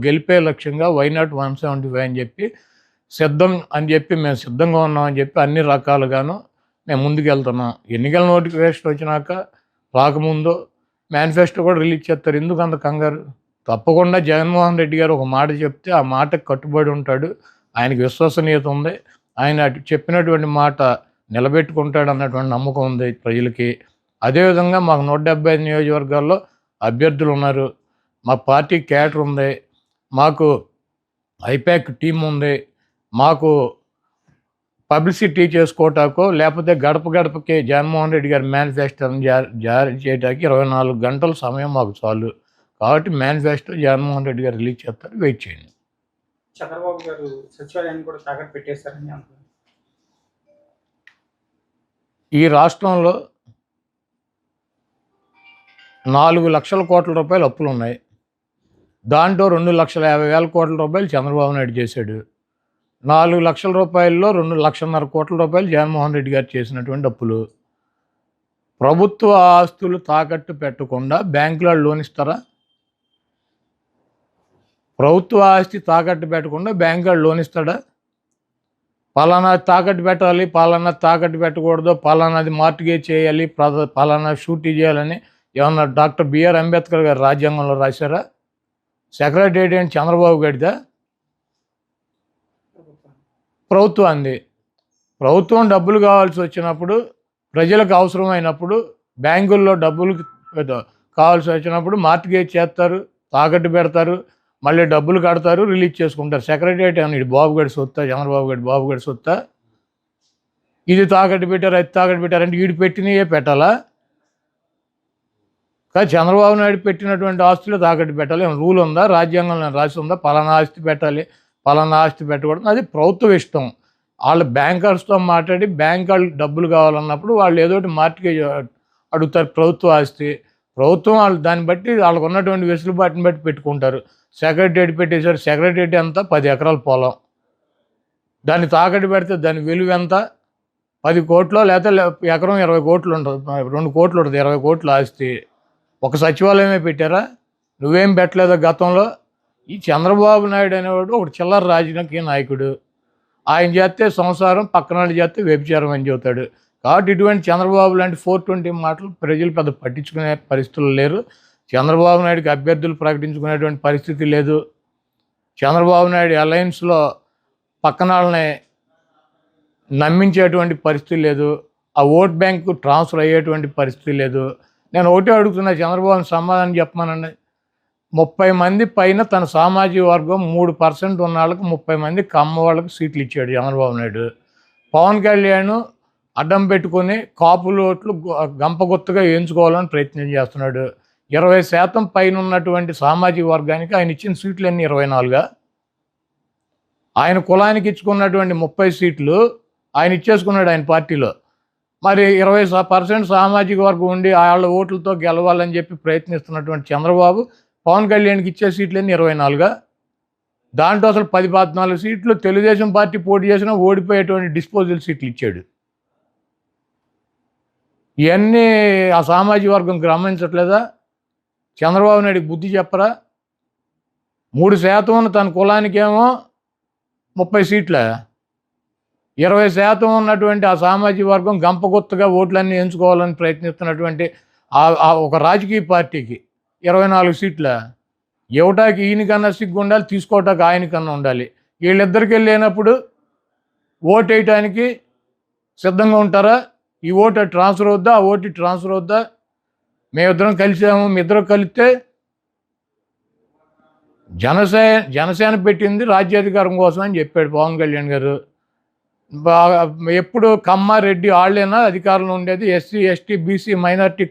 గెలిపే లక్ష్యంగా వైనాట్ 175 అని చెప్పి సిద్ధం అని చెప్పి మేము సిద్ధంగా ఉన్నామని చెప్పి అన్ని రకాలుగాను మేము ముందుకెళ్తున్నాం. ఎన్నికల నోటిఫికేషన్ వచ్చినాక రాకముందు మేనిఫెస్టో కూడా రిలీజ్ చేస్తారు. ఎందుకు అంత కంగారు? తప్పకుండా జగన్మోహన్ రెడ్డి గారు ఒక మాట చెప్తే ఆ మాటకు కట్టుబడి ఉంటాడు. ఆయనకి విశ్వసనీయత ఉంది. ఆయన చెప్పినటువంటి మాట నిలబెట్టుకుంటాడు అన్నటువంటి నమ్మకం ఉంది ప్రజలకి. అదేవిధంగా మాకు 175 నియోజకవర్గాల్లో అభ్యర్థులు ఉన్నారు. మా పార్టీ క్యాడర్ ఉంది. మాకు ఐపాక్ టీం ఉంది. మాకు పబ్లిసిటీ చేసుకోవటాకో లేకపోతే గడప గడపకి జగన్మోహన్ రెడ్డి గారి మేనిఫెస్టోని జారీ చేయడానికి 24 గంటల సమయం మాకు చాలు. కాబట్టి మేనిఫెస్టో జగన్మోహన్ రెడ్డి గారు రిలీజ్ చేస్తారు. వెయిట్ చేయండి. చంద్రబాబు గారు సచివాలయాన్ని కూడా తాకట్టు పెట్టేస్తారని అంటున్నారు. ఈ రాష్ట్రంలో 4 లక్షల కోట్ల రూపాయలు అప్పులు ఉన్నాయి. దాంట్లో 2,50,000 కోట్ల రూపాయలు చంద్రబాబు నాయుడు చేశాడు. 4 లక్షల రూపాయల్లో 2,50,000 కోట్ల రూపాయలు జగన్మోహన్ రెడ్డి గారు చేసినటువంటి అప్పులు. ప్రభుత్వ ఆస్తులు తాకట్టు పెట్టకుండా బ్యాంకులో లోన్ ఇస్తారా? ప్రభుత్వ ఆస్తి తాకట్టు పెట్టకుండా బ్యాంకులో లోన్ ఇస్తాడా? పలానా తాకట్టు పెట్టాలి, పలానా తాకట్టు పెట్టకూడదు, పలానాది మార్టిగేజ్ చేయాలి, పలానా షూరిటీ చేయాలని ఏమన్నా డాక్టర్ బిఆర్ అంబేద్కర్ గారు రాజ్యాంగంలో రాశారా? సెక్రటేరియట్ ఏంటి చంద్రబాబు గడిదా? ప్రభుత్వాన్ని. ప్రభుత్వం డబ్బులు కావాల్సి వచ్చినప్పుడు, ప్రజలకు అవసరమైనప్పుడు, బ్యాంకుల్లో డబ్బులు కావాల్సి వచ్చినప్పుడు మార్టిగేజ్ చేస్తారు, తాకట్టు పెడతారు, మళ్ళీ డబ్బులు కడతారు, రిలీజ్ చేసుకుంటారు. సెక్రటేరియట్ అని బాబు గడి సొత్తా, చంద్రబాబు గడి బాబు గడి సొత్తా? ఇది తాకట్టు పెట్టారు, అది తాకట్టు పెట్టారంటే వీడు పెట్టినయే పెట్టాలా? కానీ చంద్రబాబు నాయుడు పెట్టినటువంటి ఆస్తులు తాకట్టు పెట్టాలి. ఏమైనా రూల్ ఉందా? రాజ్యాంగంలో రాసి ఉందా? పలానా ఆస్తి పెట్టాలి, పలానా ఆస్తి పెట్టకూడదు. అది ప్రభుత్వం ఇష్టం. వాళ్ళు బ్యాంకర్స్తో మాట్లాడి బ్యాంక్ వాళ్ళు డబ్బులు కావాలన్నప్పుడు వాళ్ళు ఏదోటి మార్టిగేజ్ అడుగుతారు. ప్రభుత్వ ఆస్తి ప్రభుత్వం వాళ్ళు దాన్ని బట్టి వాళ్ళకు ఉన్నటువంటి వెసులుబాటుని బట్టి పెట్టుకుంటారు. సెక్రటేరియట్ పెట్టేశారు. సెక్రటేరియట్ ఎంత? 10 ఎకరాల పొలం. దాన్ని తాకట్టు పెడితే దాని విలువ ఎంత? 10 కోట్లు, లేకపోతే ఎకరం 20 కోట్లు ఉంటుంది, 2 కోట్లు ఉంటుంది, 20 కోట్ల ఆస్తి. ఒక సచివాలయమే పెట్టారా? నువ్వేం పెట్టలేదా గతంలో? ఈ చంద్రబాబు నాయుడు అనేవాడు ఒక చిల్లర రాజకీయ నాయకుడు. ఆయన చేస్తే సంసారం, పక్కన వాళ్ళు చేస్తే వ్యభిచారం అని చెబుతాడు. కాబట్టి ఇటువంటి చంద్రబాబు లాంటి 420 మాటలు ప్రజలు పెద్ద పట్టించుకునే పరిస్థితులు లేరు. చంద్రబాబు నాయుడుకి అభ్యర్థులు ప్రకటించుకునేటువంటి పరిస్థితి లేదు. చంద్రబాబు నాయుడు అలయన్స్లో పక్కన వాళ్ళని నమ్మించేటువంటి పరిస్థితి లేదు. ఆ ఓట్ బ్యాంకు ట్రాన్స్ఫర్ అయ్యేటువంటి పరిస్థితి లేదు. నేను ఒకటే అడుగుతున్నా, చంద్రబాబుని సమాధానం చెప్పమానండి. 30 మంది పైన తన సామాజిక వర్గం 3% ఉన్న వాళ్ళకి 30 మంది కమ్మ వాళ్ళకి సీట్లు ఇచ్చాడు చంద్రబాబు నాయుడు. పవన్ కళ్యాణ్ అడ్డం పెట్టుకొని కాపులు ఓట్లు గంపగుత్తగా వేయించుకోవాలని ప్రయత్నం చేస్తున్నాడు. 20% పైన ఉన్నటువంటి సామాజిక వర్గానికి ఆయన ఇచ్చిన సీట్లు అన్నీ 24గా. ఆయన కులానికి ఇచ్చుకున్నటువంటి 30 సీట్లు ఆయన ఇచ్చేసుకున్నాడు ఆయన పార్టీలో. మరి 20% సామాజిక వర్గం ఉండి వాళ్ళ ఓట్లతో గెలవాలని చెప్పి ప్రయత్నిస్తున్నటువంటి చంద్రబాబు పవన్ కళ్యాణ్కి ఇచ్చే సీట్లన్నీ 24గా. దాంట్లో అసలు 10-14 సీట్లు తెలుగుదేశం పార్టీ పోటీ చేసినా ఓడిపోయేటువంటి డిస్పోజల్ సీట్లు ఇచ్చాడు. ఇవన్నీ ఆ సామాజిక వర్గం గమనించట్లేదా? చంద్రబాబు నాయుడికి బుద్ధి చెప్పరా? 3% ఉన్న తన కులానికేమో 30 సీట్ల, 20% ఉన్నటువంటి ఆ సామాజిక వర్గం గంపగుత్తగా ఓట్లన్నీ ఎంచుకోవాలని ప్రయత్నిస్తున్నటువంటి ఒక రాజకీయ పార్టీకి 24 సీట్ల. ఇవ్వటానికి ఈయనకన్నా సిగ్గు ఉండాలి, తీసుకోవటానికి ఆయనకన్నా ఉండాలి. వీళ్ళిద్దరికి వెళ్ళినప్పుడు ఓటు వేయటానికి సిద్ధంగా ఉంటారా? ఈ ఓటు ట్రాన్స్ఫర్ అవుద్దా, ఆ ఓటు ట్రాన్స్ఫర్ అవుద్దా? మేమిద్దరం కలిసాము, మీ ఇద్దరు కలిస్తే జనసేన పెట్టింది రాజ్యాధికారం కోసం అని చెప్పాడు పవన్ కళ్యాణ్ గారు. ఎప్పుడు కమ్మ రెడ్డి వాళ్ళేనా అధికారంలో ఉండేది? SC, ST, BC, minority